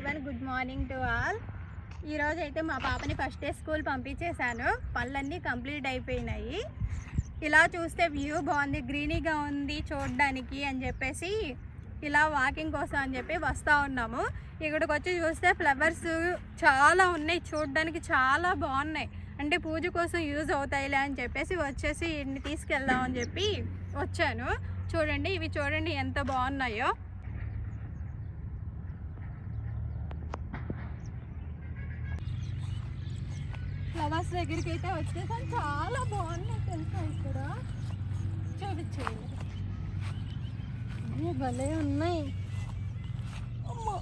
Everyone, good morning to all. ఈరోజు అయితే మా పాపని ఫస్ట్ డే స్కూల్ పంపించేశాను. పనులన్నీ కంప్లీట్ అయిపోయినాయి. ఇలా చూస్తే వ్యూ బాగుంది, గ్రీనీగా ఉంది చూడడానికి అని చెప్పేసి ఇలా వాకింగ్ కోసం అని చెప్పి వస్తూ ఉన్నాము. ఇక్కడికి వచ్చి చూస్తే ఫ్లవర్స్ చాలా ఉన్నాయి, చూడడానికి చాలా బాగున్నాయి. అంటే పూజ కోసం యూజ్ అవుతాయిలే అని చెప్పేసి వచ్చేసి ఇన్ని తీసుకెళ్దాం అని చెప్పి వచ్చాను. చూడండి, ఇవి చూడండి ఎంత బాగున్నాయో. ఫ్లవర్స్ దగ్గరికి అయితే వచ్చేసాం, చాలా బాగున్నాయి తెలుసా. ఇక్కడ చూపించేయండి, భలే ఉన్నాయి. అమ్మో,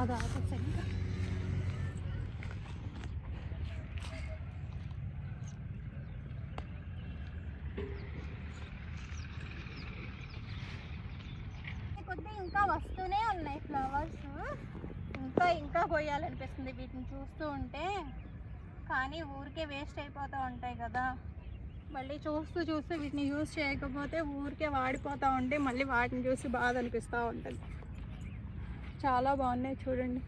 అదా ఇంకా కొద్ది ఇంకా వస్తూనే ఉన్నాయి ఫ్లవర్స్. ఇంకా కొయ్యాలనిపిస్తుంది వీటిని చూస్తూ ఉంటే, కానీ ఊరికే వేస్ట్ అయిపోతూ ఉంటాయి కదా. మళ్ళీ చూస్తూ వీటిని యూజ్ చేయకపోతే ఊరికే వాడిపోతూ ఉంటే మళ్ళీ వాటిని చూసి బాధ అనిపిస్తూ ఉంటుంది. చాలా బాగున్నాయి చూడండి.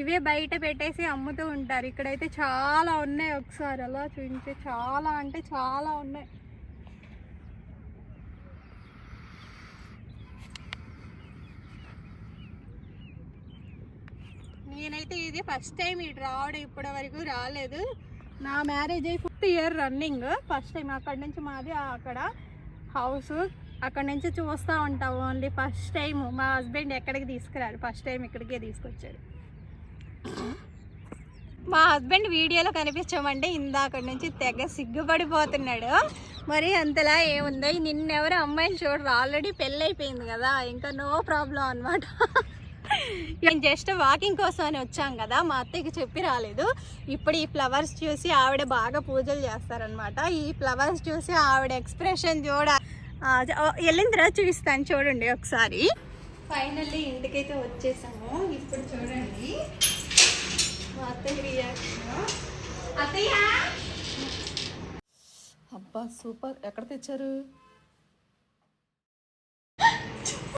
ఇవే బయట పెట్టేసి అమ్ముతూ ఉంటారు. ఇక్కడైతే చాలా ఉన్నాయి, ఒకసారి అలా చూపించే, చాలా అంటే చాలా ఉన్నాయి. నేనైతే ఇది ఫస్ట్ టైం ఇటు రావడం, ఇప్పటి వరకు రాలేదు. నా మ్యారేజ్ అయ్యి 5th year running. First time అక్కడి నుంచి మాది అక్కడ హౌస్, అక్కడ నుంచి చూస్తూ ఉంటాం ఓన్లీ. ఫస్ట్ టైం మా హస్బెండ్ ఎక్కడికి తీసుకురారు, ఫస్ట్ టైం ఇక్కడికే తీసుకొచ్చారు. మా హస్బెండ్ వీడియోలో కనిపించామంటే ఇందాక నుంచి తెగ సిగ్గుపడిపోతున్నాడు. మరి అంతలా ఏముందో, నిన్నెవరు అమ్మాయిని చూడరు, ఆల్రెడీ పెళ్ళి అయిపోయింది కదా, ఇంకా నో ప్రాబ్లం అనమాట. నేను జస్ట్ వాకింగ్ కోసం అని వచ్చాం కదా, మా అత్తయ్యకి చెప్పి రాలేదు. ఇప్పుడు ఈ ఫ్లవర్స్ చూసి ఆవిడ బాగా పూజలు చేస్తారనమాట. ఈ ఫ్లవర్స్ చూసి ఆవిడ ఎక్స్ప్రెషన్ వెళ్ళిన తర్వాత చూపిస్తాను చూడండి ఒకసారి. ఫైనల్లీ ఇంటికైతే వచ్చేసాము. ఇప్పుడు చూడండి మా అత్తయ్య రియాక్షన్. అత్తయ్య, అబ్బా సూపర్, ఎక్కడ తెచ్చారు?